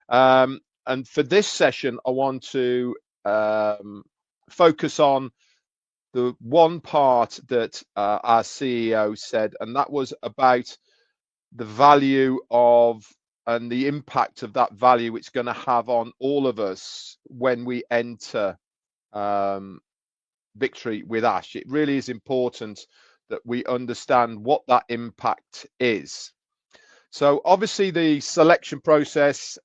And for this session, I want to focus on the one part that our CEO said, and that was about the value of and the impact of that value it's going to have on all of us when we enter Victory with Ash. It really is important that we understand what that impact is. So obviously the selection process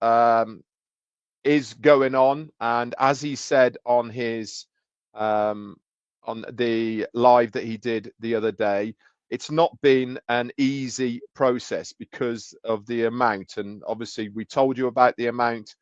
is going on, and as he said on his on the live that he did the other day, it's not been an easy process because of the amount. And obviously we told you about the amount.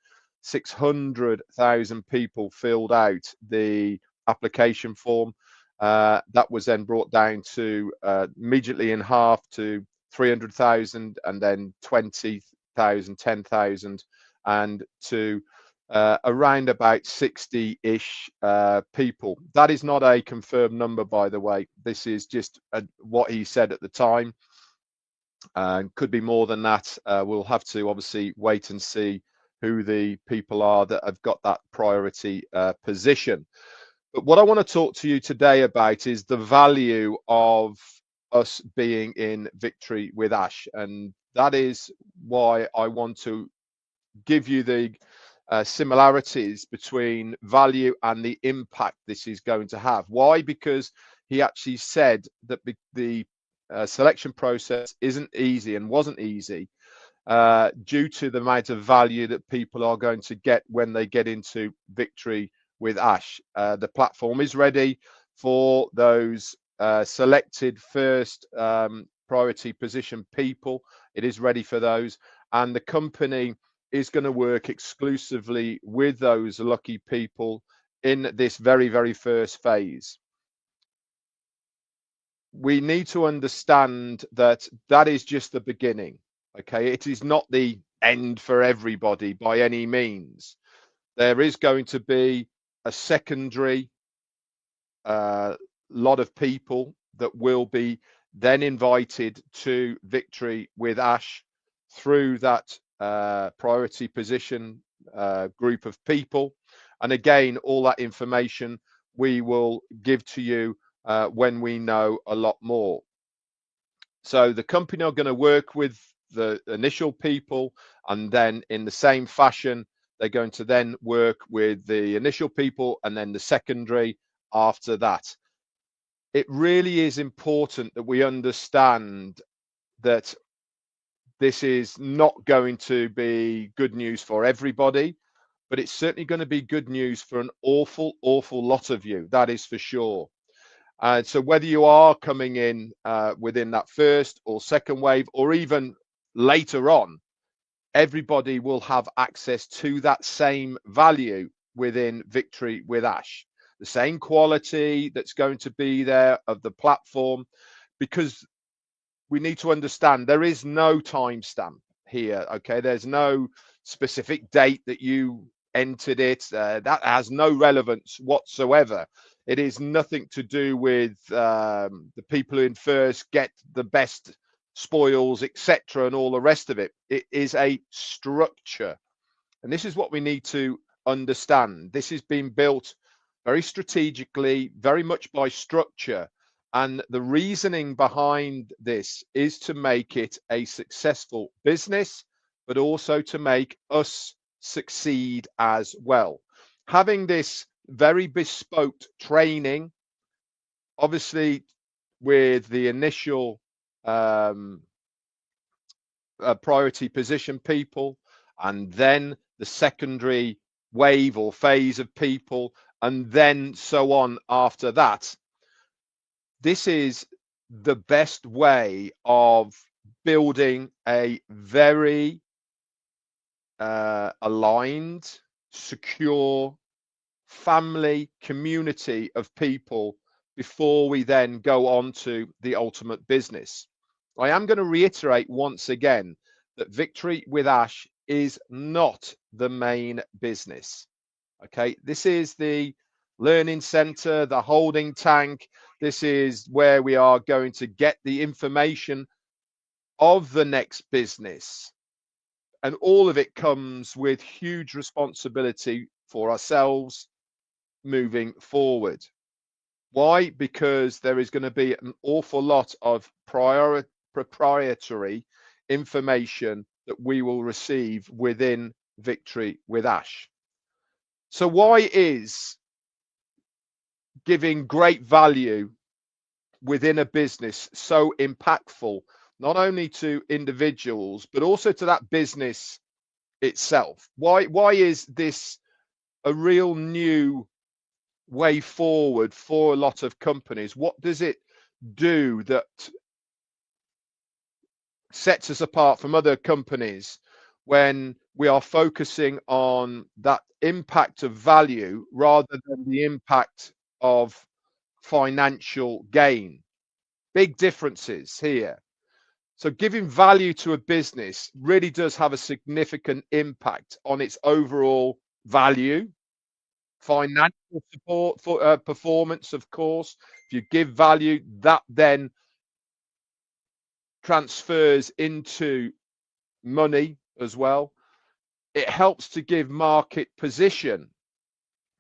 600,000 people filled out the application form. That was then brought down to immediately in half to 300,000, and then 20,000, 10,000, and to around about 60-ish people. That is not a confirmed number, by the way. This is just what he said at the time. Could be more than that. We'll have to obviously wait and see who the people are that have got that priority position. But what I want to talk to you today about is the value of us being in Victory with Ash. And that is why I want to give you the similarities between value and the impact this is going to have. Why? Because he actually said that the selection process isn't easy and wasn't easy due to the amount of value that people are going to get when they get into Victory with Ash. The platform is ready for those selected first priority position people. It is ready for those, and the company is going to work exclusively with those lucky people in this very, very first phase. We need to understand that that is just the beginning. Okay, it is not the end for everybody by any means. There is going to be a secondary lot of people that will be then invited to Victory with Ash through that priority position group of people. And again, all that information we will give to you when we know a lot more. So the company are going to work with the initial people, and then in the same fashion, they're going to then work with the initial people and then the secondary after that. It really is important that we understand that this is not going to be good news for everybody, but it's certainly going to be good news for an awful, awful lot of you. That is for sure. So whether you are coming in within that first or second wave, or even later on, everybody will have access to that same value within Victory with Ash. The same quality that's going to be there of the platform, because we need to understand there is no timestamp here. Okay, there's no specific date that you entered it. That has no relevance whatsoever. It is nothing to do with the people who in first get the best spoils, etc., and all the rest of it. It is a structure, and this is what we need to understand. This is being built very strategically, very much by structure. And the reasoning behind this is to make it a successful business, but also to make us succeed as well. Having this very bespoke training, obviously with the initial priority position people, and then the secondary wave or phase of people, and then so on after that. This is the best way of building a very aligned, secure family community of people before we then go on to the ultimate business. I am going to reiterate once again that Victory with Ash is not the main business. Okay, this is the learning center, the holding tank. This is where we are going to get the information of the next business. And all of it comes with huge responsibility for ourselves moving forward. Why? Because there is going to be an awful lot of proprietary information that we will receive within Victory with Ash. So why is giving great value within a business so impactful, not only to individuals, but also to that business itself? Why is this a real new way forward for a lot of companies? What does it do that sets us apart from other companies when we are focusing on that impact of value rather than the impact of financial gain? Big differences here. So giving value to a business really does have a significant impact on its overall value, financial support for performance, of course. If you give value, that then transfers into money as well. It helps to give market position.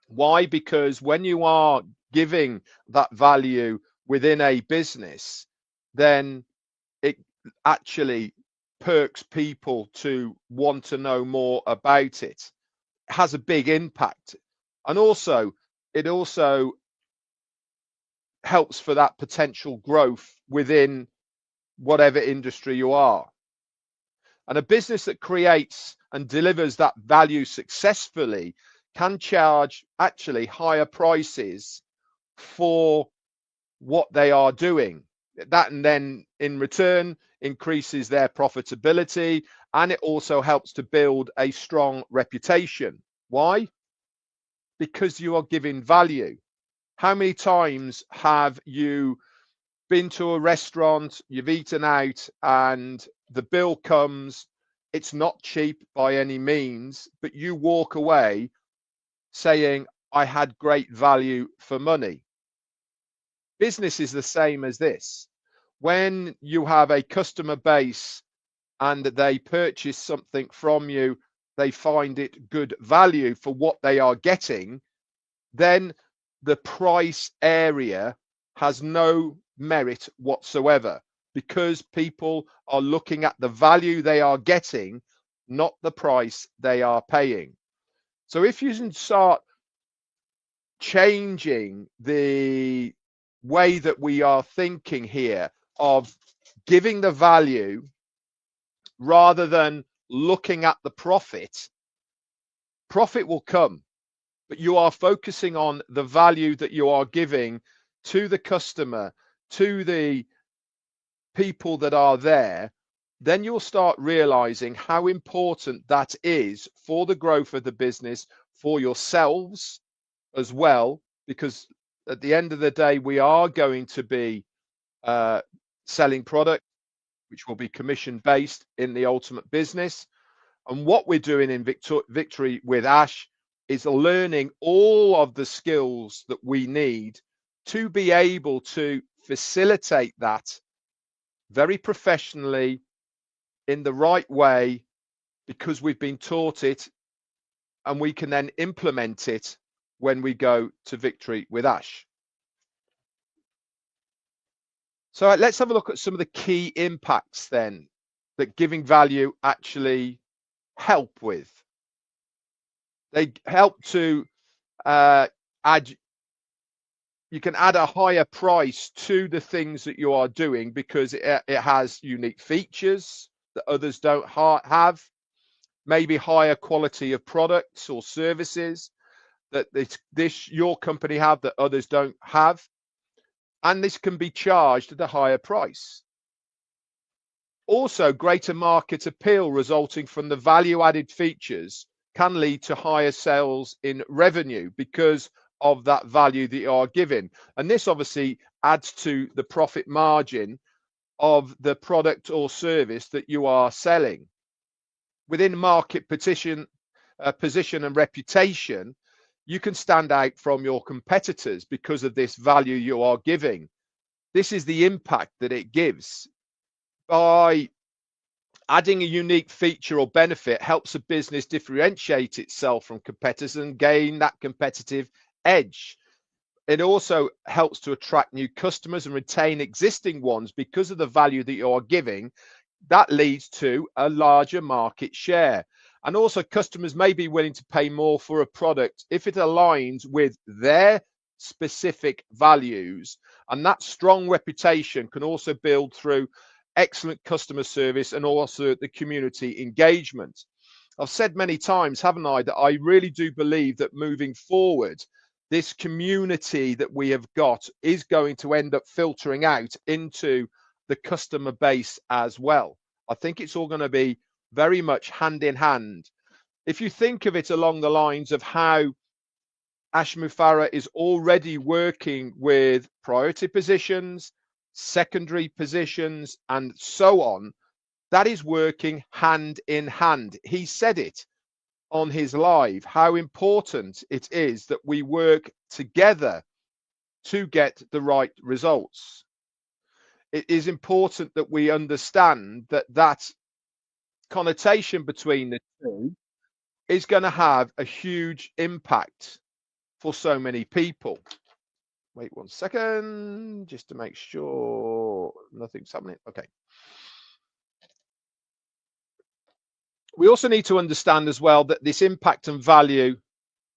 Why? Because when you are giving that value within a business, then it actually perks people to want to know more about it. It has a big impact. And also, it also helps for that potential growth within whatever industry you are. And a business that creates and delivers that value successfully can charge actually higher prices for what they are doing. That and then in return increases their profitability, and it also helps to build a strong reputation. Why? Because you are giving value. How many times have you been to a restaurant, you've eaten out, and the bill comes? It's not cheap by any means, but you walk away saying, I had great value for money. Business is the same as this. When you have a customer base and they purchase something from you, they find it good value for what they are getting, then the price area has no merit whatsoever, because people are looking at the value they are getting, not the price they are paying. So if you can start changing the way that we are thinking here of giving the value rather than looking at the profit, profit will come, but you are focusing on the value that you are giving to the customer, to the people that are there. Then you'll start realizing how important that is for the growth of the business, for yourselves as well, because at the end of the day, we are going to be selling product, which will be commission based in the ultimate business. And what we're doing in Victory with Ash is learning all of the skills that we need to be able to facilitate that very professionally in the right way, because we've been taught it and we can then implement it when we go to Victory with Ash. So let's have a look at some of the key impacts then that giving value actually help with. They help to add, you can add a higher price to the things that you are doing because it has unique features that others don't have, maybe higher quality of products or services that your company have that others don't have, and this can be charged at a higher price. Also, greater market appeal resulting from the value added features can lead to higher sales in revenue because of that value that you are giving. And this obviously adds to the profit margin of the product or service that you are selling. Within market position and reputation, you can stand out from your competitors because of this value you are giving. This is the impact that it gives. By Adding a unique feature or benefit helps a business differentiate itself from competitors and gain that competitive edge. It also helps to attract new customers and retain existing ones because of the value that you are giving. That leads to a larger market share. And also, customers may be willing to pay more for a product if it aligns with their specific values. And that strong reputation can also build through excellent customer service and also the community engagement. I've said many times, haven't I, that I really do believe that moving forward, this community that we have got is going to end up filtering out into the customer base as well. I think it's all going to be very much hand in hand. If you think of it along the lines of how Ash Mufareh is already working with priority positions, secondary positions, and so on, that is working hand in hand. He said it on his live, how important it is that we work together to get the right results. It is important that we understand that that connotation between the two is going to have a huge impact for so many people. Wait 1 second, just to make sure nothing's happening. Okay. We also need to understand as well that this impact and value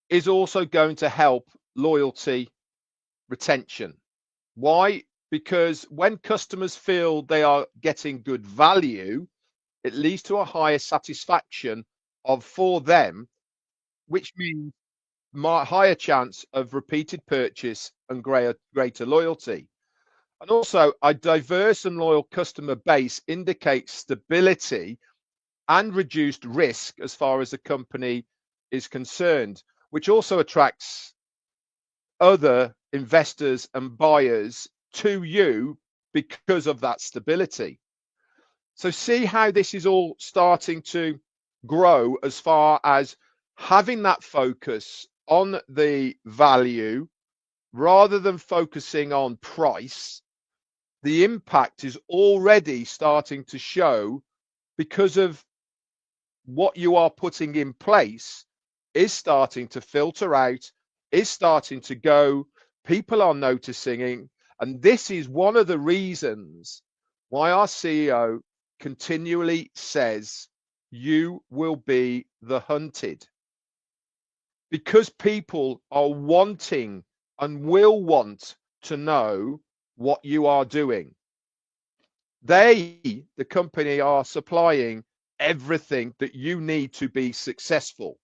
is also going to help loyalty retention. Why? Because when customers feel they are getting good value, it leads to a higher satisfaction for them, which means higher chance of repeated purchase and greater loyalty. And also, a diverse and loyal customer base indicates stability and reduced risk as far as the company is concerned, which also attracts other investors and buyers to you because of that stability. So see how this is all starting to grow as far as having that focus on the value rather than focusing on price. The impact is already starting to show because of what you are putting in place is starting to filter out, is starting to go. People are noticing, and this is one of the reasons why our CEO continually says you will be the hunted, because people are wanting and will want to know what you are doing. They, the company, are supplying everything that you need to be successful.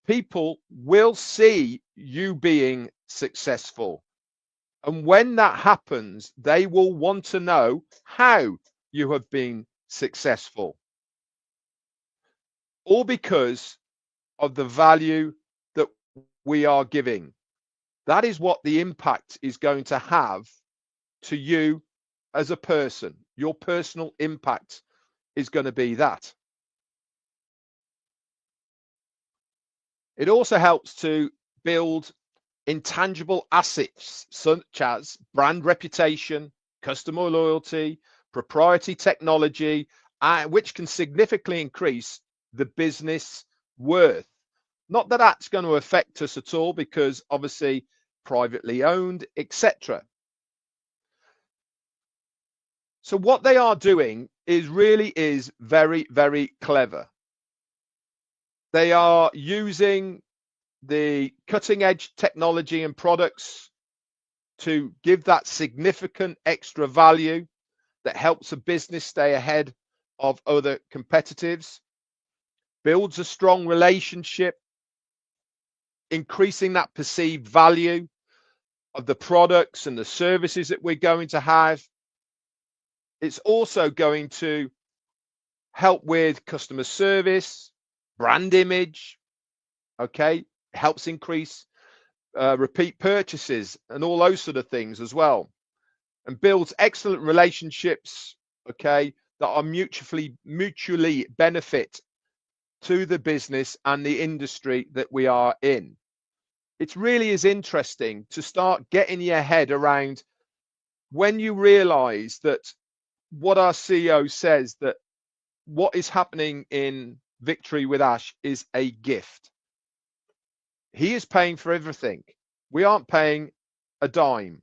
People will see you being successful. And when that happens, they will want to know how you have been successful. All because of the value that we are giving. That is what the impact is going to have to you as a person. Your personal impact is going to be that. It also helps to build intangible assets such as brand reputation, customer loyalty, proprietary technology, which can significantly increase the business worth. Not that that's going to affect us at all, because obviously privately owned, etc. So what they are doing really is very, very clever. They are using the cutting edge technology and products to give that significant extra value that helps a business stay ahead of other competitors, builds a strong relationship, increasing that perceived value of the products and the services that we're going to have. It's also going to help with customer service, brand image, okay? Helps increase repeat purchases and all those sort of things as well, and builds excellent relationships, okay, that are mutually benefit to the business and the industry that we are in. It really is interesting to start getting your head around when you realize that what our CEO says, that what is happening in Victory with Ash is a gift. He is paying for everything. We aren't paying a dime.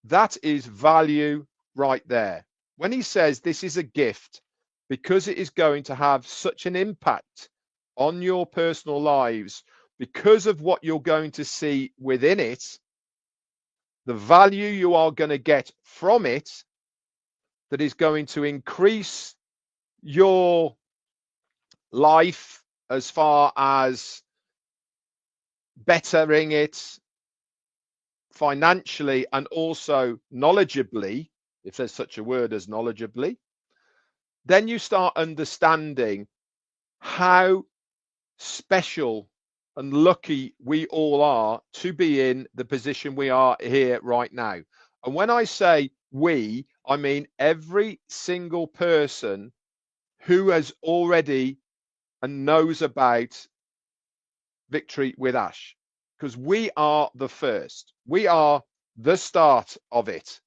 That is value right there. When he says this is a gift, because it is going to have such an impact on your personal lives, because of what you're going to see within it, the value you are going to get from it, that is going to increase your life as far as bettering it financially and also knowledgeably, if there's such a word as knowledgeably, then you start understanding how special and lucky we all are to be in the position we are here right now. And when I say we, I mean every single person who has already and knows about Victory with Ash, because we are the first. We are the start of it.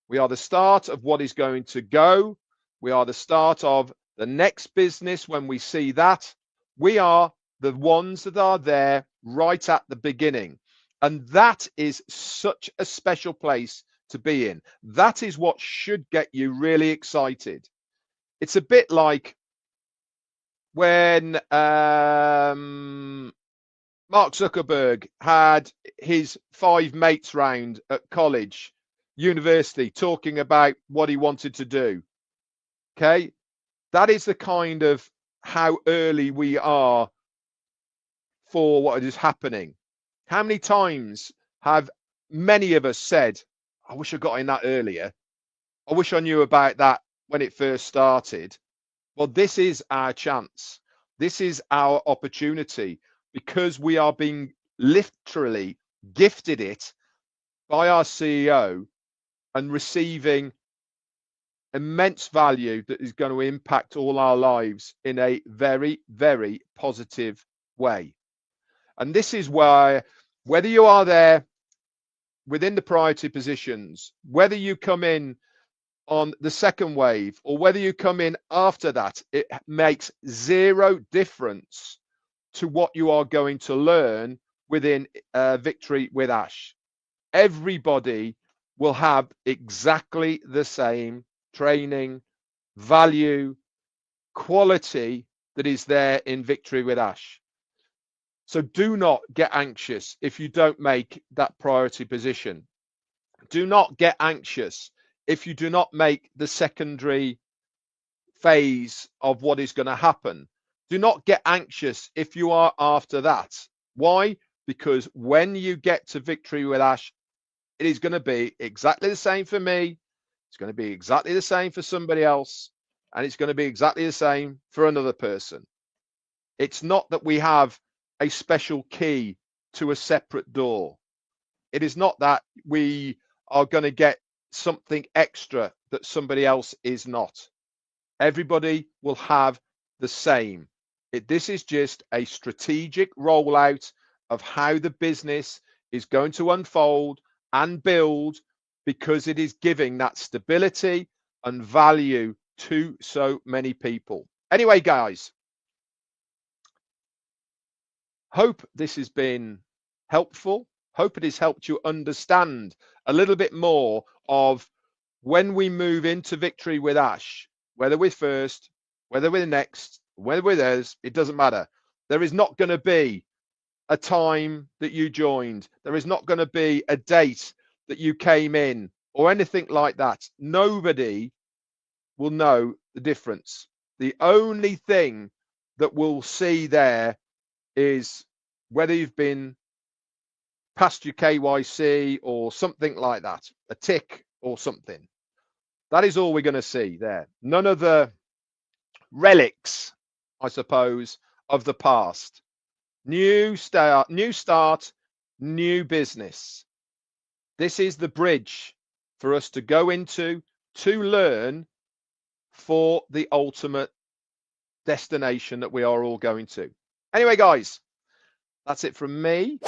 We are the start of what is going to go. We are the start of the next business when we see that. We are the ones that are there right at the beginning. And that is such a special place to be in. That is what should get you really excited. It's a bit like when Mark Zuckerberg had his 5 mates round at college, university, talking about what he wanted to do. Okay, that is the kind of how early we are for what is happening. How many times have many of us said, I wish I got in that earlier. I wish I knew about that when it first started. Well, this is our chance. This is our opportunity, because we are being literally gifted it by our CEO and receiving immense value that is going to impact all our lives in a very, very positive way. And this is why, whether you are there within the priority positions, whether you come in on the second wave or whether you come in after that, it makes zero difference to what you are going to learn within Victory with Ash. Everybody will have exactly the same training, value, quality that is there in Victory with Ash. So do not get anxious if you don't make that priority position. Do not get anxious if you do not make the secondary phase of what is going to happen. Do not get anxious if you are after that. Why? Because when you get to Victory with Ash, it is going to be exactly the same for me. It's going to be exactly the same for somebody else. And it's going to be exactly the same for another person. It's not that we have a special key to a separate door. It is not that we are going to get something extra that somebody else is not. Everybody will have the same. This is just a strategic rollout of how the business is going to unfold and build, because it is giving that stability and value to so many people. Anyway, guys, hope this has been helpful. Hope it has helped you understand a little bit more of when we move into Victory with Ash, whether we're first, whether we're next, whether we're theirs, it doesn't matter. There is not going to be a time that you joined. There is not going to be a date that you came in or anything like that. Nobody will know the difference. The only thing that we'll see there is whether you've been past your KYC or something like that, a tick or something. That is all we're going to see there. None of the relics, I suppose, of the past. New start, new business. This is the bridge for us to go into to learn for the ultimate destination that we are all going to. Anyway, guys, that's it from me.